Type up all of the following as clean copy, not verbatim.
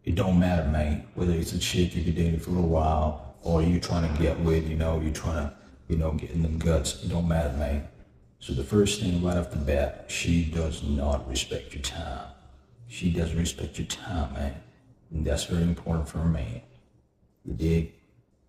It don't matter, man, whether it's a chick you've been dating for a while or you trying to get with, you're trying to, get in them guts. It don't matter, man. So the first thing right off the bat, she does not respect your time. She doesn't respect your time, man. And that's very important for a man. You dig?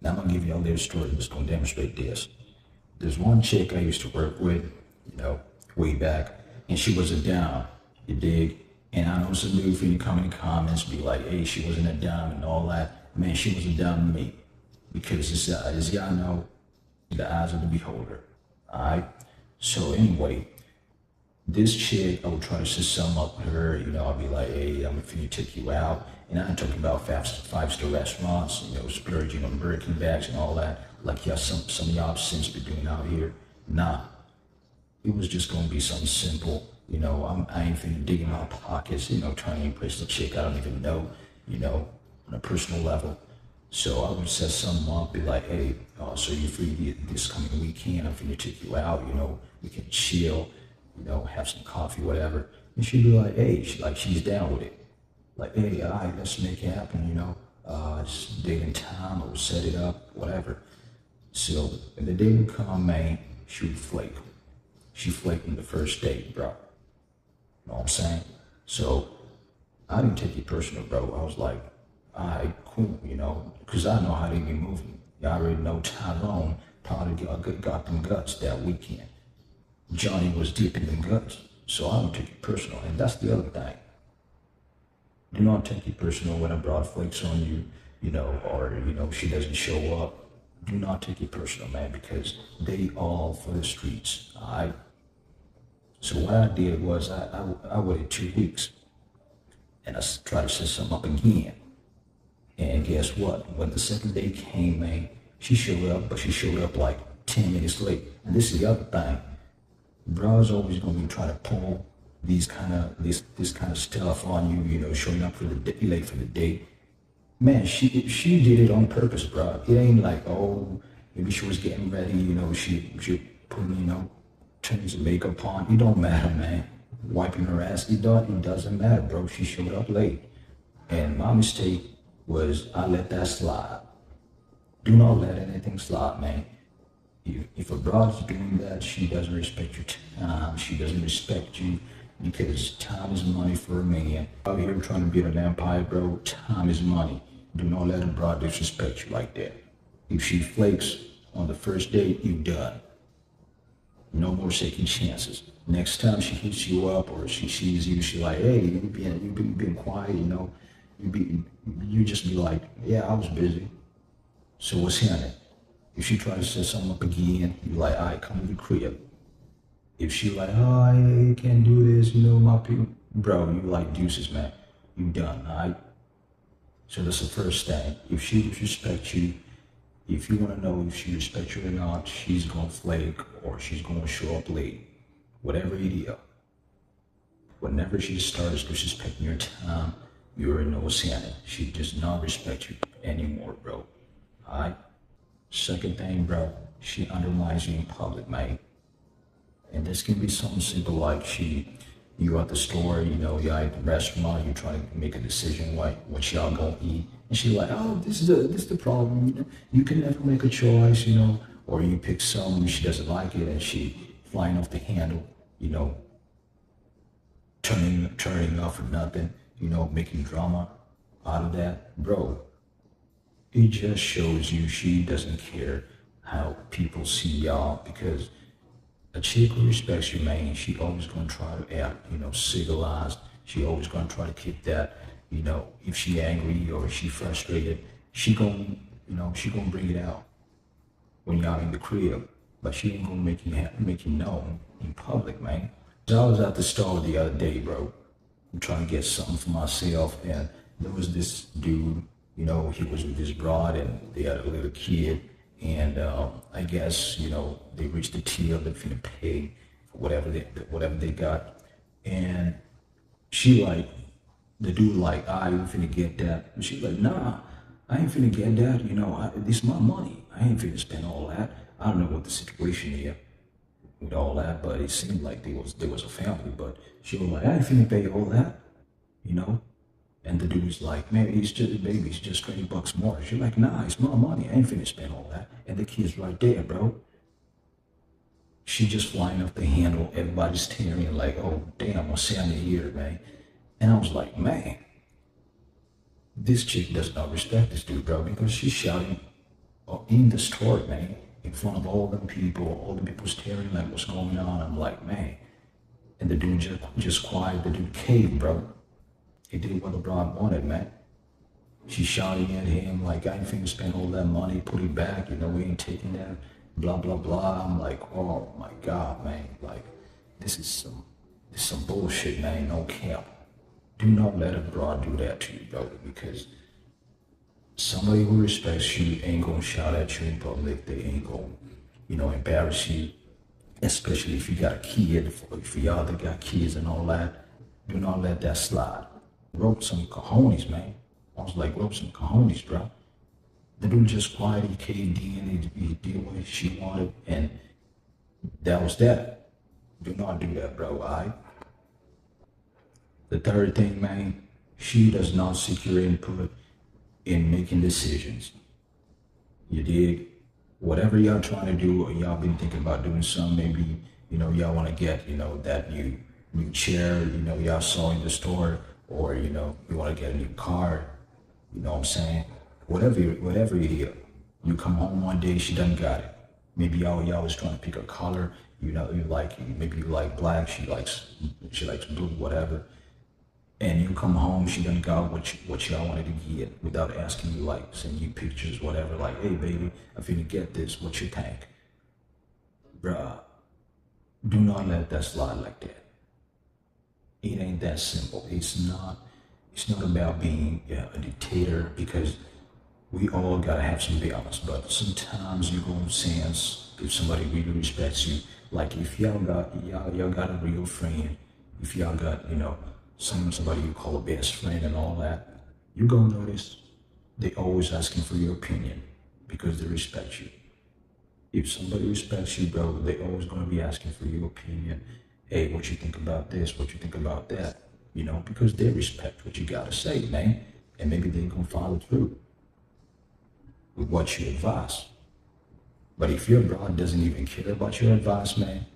Now I'm gonna give you a little story that's gonna demonstrate this. There's one chick I used to work with, way back, and she was a dime. You dig? And I know some dude for you come in the comments, be like, hey, she wasn't a dime and all that. Man, she was a dime to me. Because as y'all know, the eyes of the beholder. Alright? So anyway, this chick, I would try to set something up with her, I'd be like, hey, I'm finna take you out. And I'm talking about five-star restaurants, splurging on Birkin bags and all that, like some of y'all since been doing out here. Nah, it was just gonna be something simple. I ain't finna dig in my pockets, trying to impress the chick I don't even know, on a personal level. So I would set something up, be like, hey, so you free this coming weekend, I'm finna take you out, we can chill, have some coffee, whatever. And she'd be like, hey, she's down with it. Like, hey, all right, let's make it happen, just date and time, or set it up, whatever. So when the day would come, man, she would flake. She flaked on the first date, bro. You know what I'm saying? So I didn't take it personal, bro. I was like, all right, cool, because I know how they be moving. Y'all already know Tyrone probably got them guts that weekend. Johnny was deep in them guts. So I don't take it personal. And that's the other thing. Do not take it personal when I brought flakes on you, or, she doesn't show up. Do not take it personal, man, because they all for the streets, all right? So what I did was I waited 2 weeks and I tried to set something up again. And guess what? When the second day came, man, she showed up, but she showed up like 10 minutes late. And this is the other thing. Bro's always gonna be trying to pull this kind of stuff on you, showing up for the day, late for the date. Man, she did it on purpose, bro. It ain't like, oh, maybe she was getting ready, she putting, turning some makeup on. It don't matter, man. Wiping her ass, it doesn't matter, bro. She showed up late. And my mistake was I let that slide. Do not let anything slide, man. If a broad's doing that, she doesn't respect your time. She doesn't respect you because time is money for a man. Out here trying to build an empire, bro, time is money. Do not let a broad disrespect you like that. If she flakes on the first date, you done. No more second chances. Next time she hits you up or she sees you, she like, hey, you been quiet, you just be like, yeah, I was busy. So what's happening? If she try to set something up again, you like, all right, come to the crib. If she like, oh, I can't do this, my people, bro, you like deuces, man. You done, all right? So that's the first thing. If she respects you, if you want to know if she respects you or not, she's going to flake or she's going to show up late. Whatever it is. Whenever she starts disrespecting your time, you're in no sin. She does not respect you anymore, bro. Alright? Second thing, bro, she undermines you in public, mate. And this can be something simple like you at the store, you're at the restaurant, you're trying to make a decision like what y'all gonna eat. And she like, oh, this is the problem, You can never make a choice, or you pick some, she doesn't like it and she flying off the handle, turning off for nothing, making drama out of that. Bro, it just shows you she doesn't care how people see y'all because a chick who respects you, man, she always gonna try to act, civilized. She always gonna try to keep that, if she angry or she frustrated, she gonna bring it out when y'all in the crib. But she ain't gonna make you known in public, man. So I was at the store the other day, bro. I'm trying to get something for myself, and there was this dude, he was with his broad, and they had a little kid. And I guess, they reached the tier, they're finna pay for whatever they got. And she like, the dude like, we finna get that. And she's like, nah, I ain't finna get that, this is my money. I ain't finna spend all that. I don't know what the situation is with all that, but it seemed like there was a family, but she was like, I ain't finna pay all that, And the dude's like, man, he's just, baby, it's just $20 more. She's like, nah, it's my money. I ain't finna spend all that. And the kid's right there, bro. She just flying off the handle. Everybody's staring like, oh, damn, what's happening here, man? And I was like, man, this chick does not respect this dude, bro, because she's shouting in the store, man, in front of all the people staring like, what's going on? I'm like, man. And the dude just quiet. The dude caved, bro. He did what the broad wanted, man. She's shouting at him like, I ain't finna spend all that money, put it back, we ain't taking that, blah, blah, blah. I'm like, oh my God, man. Like, this is some bullshit, man, no cap. Do not let a broad do that to you, brother, because somebody who respects you ain't gonna shout at you in public. They ain't gonna, embarrass you, especially if you got a kid, for y'all that got kids and all that. Do not let that slide. Wrote some cojones, man. I was like, wrote some cojones, bro. The dude just quiet, he caved in, he did what she wanted, and that was that. Do not do that, bro, alright? The third thing, man, she does not seek your input in making decisions. You dig? Whatever y'all trying to do, or y'all been thinking about doing something, maybe, y'all want to get, that new chair, y'all saw in the store, or, you want to get a new car, you know what I'm saying? Whatever it is, you come home one day, she done got it. Maybe y'all was trying to pick a color, maybe you like black, she likes blue, whatever. And you come home, she done got what y'all wanted to get without asking you, like, send you pictures, whatever, like, hey baby, I finna get this, what you think? Bruh, do not let that slide like that. It ain't that simple. It's not about being a dictator, because we all gotta have some balance. But sometimes you gonna sense if somebody really respects you. Like if y'all got a real friend, if y'all got somebody you call a best friend and all that, you gonna notice they always asking for your opinion because they respect you. If somebody respects you, bro, they always gonna be asking for your opinion. Hey, what you think about this? What you think about that? Because they respect what you gotta say, man. And maybe they gonna follow through with what you advise. But if your broad doesn't even care about your advice, man,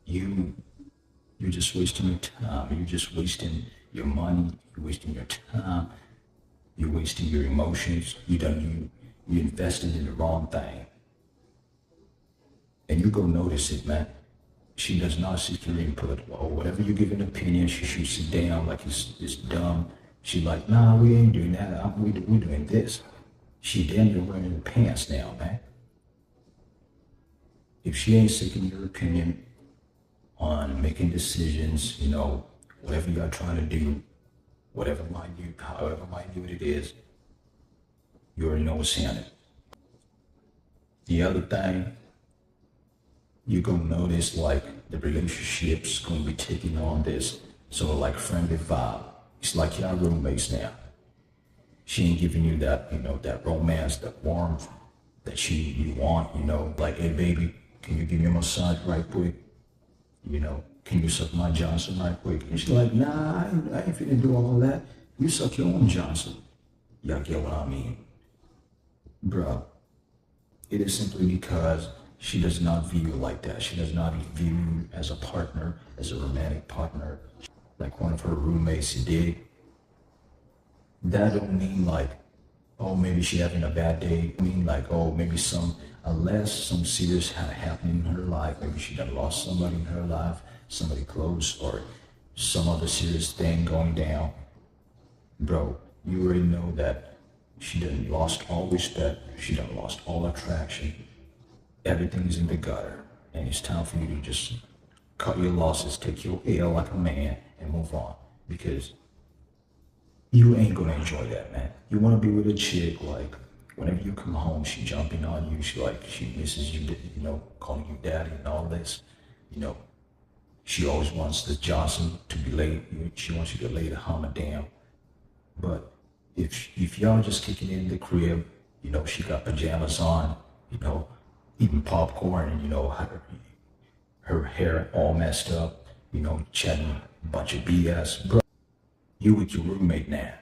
you're just wasting your time. You're just wasting your money. You're wasting your time. You're wasting your emotions. You invested in the wrong thing. And you go notice it, man. She does not seek your input, or whatever you give an opinion, she shoots it down like it's dumb. She like, nah, we ain't doing that. We're doing this. She damn near wearing the pants now, man. If she ain't seeking your opinion on making decisions, whatever y'all trying to do, however minute it is, you already know what's in it. The other thing, you're gonna notice like the relationship's gonna be taking on this sort of like friendly vibe. It's like y'all roommates now. She ain't giving you that, that romance, that warmth that you want, like, hey baby, can you give me a massage right quick? Can you suck my Johnson right quick? And she's like, nah, I ain't finna do all that. You suck your own Johnson. Y'all get what I mean? Bruh, it is simply because she does not view you like that. She does not view you as a partner, as a romantic partner, like one of her roommates did. That don't mean like, oh, maybe she having a bad day. I mean like, oh, maybe unless some serious happening in her life, maybe she done lost somebody in her life, somebody close, or some other serious thing going down. Bro, you already know that she done lost all respect. She done lost all attraction. Everything's in the gutter, and it's time for you to just cut your losses, take your L like a man, and move on, because you ain't gonna enjoy that, man. You wanna be with a chick, like, whenever you come home, she jumping on you, she misses you, calling you daddy and all this, she always wants the Johnson to be laid, she wants you to lay the hammer down. But if y'all just kicking in the crib, she got pajamas on, eating popcorn, and her hair all messed up, chatting a bunch of BS, bro. You with your roommate now.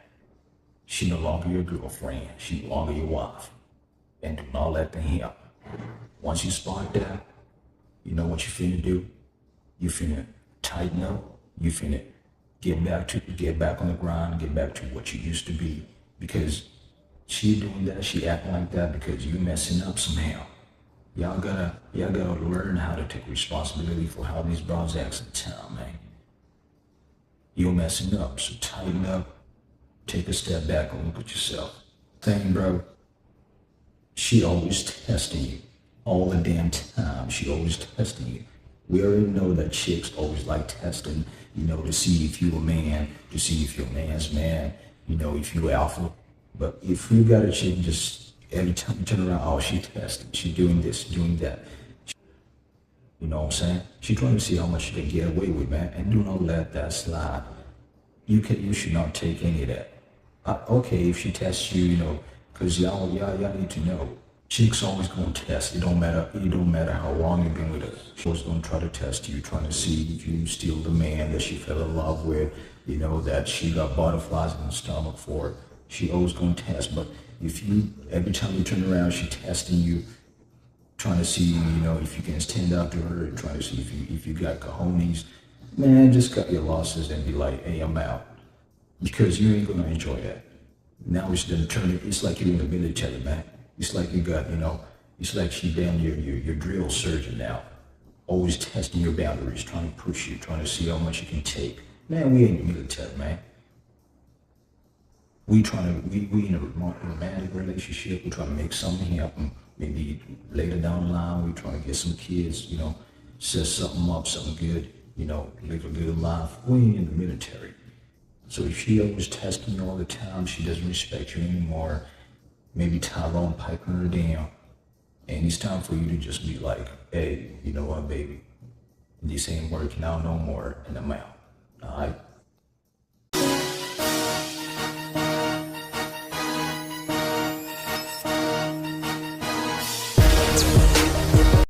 She no longer your girlfriend. She no longer your wife. And do not let the him. Once you spot that, you know what you finna do? You finna tighten up. You finna get back on the grind, get back to what you used to be. Because she doing that, she acting like that because you messing up somehow. Y'all gotta learn how to take responsibility for how these bros act in town, man. You're messing up, so tighten up, take a step back and look at yourself. Thing, bro, she always testing you. All the damn time, she always testing you. We already know that chicks always like testing, to see if you a man, to see if you're a man's man, if you alpha. But if you got a chick just every time you turn around, oh, she testing, she doing this, doing that. You know what I'm saying? She trying to see how much she can get away with, man. And do not let that slide. You should not take any of that. Okay, if she tests you, because y'all need to know. Chicks always gonna test. It don't matter how long you've been with her. She's always gonna try to test you, trying to see if you still the man that she fell in love with, that she got butterflies in the stomach for. She always gonna test. But if you every time you turn around, she testing you, trying to see, if you can stand up to her, trying to see if you got cojones, man, just cut your losses and be like, hey, I'm out. Because you ain't gonna enjoy that. Now it's gonna it's like you're in the military, man. It's like you got, it's like she damn your drill surgeon now. Always testing your boundaries, trying to push you, trying to see how much you can take. Man, we ain't the military, man. We in a romantic relationship. We trying to make something happen. Maybe later down the line, we trying to get some kids. Set something up, something good. Live a good life. We ain't in the military. So if she always testing you all the time, she doesn't respect you anymore. Maybe Tyrone piping her down, and it's time for you to just be like, hey, you know what, baby? This ain't working out no more, and I'm out. All right.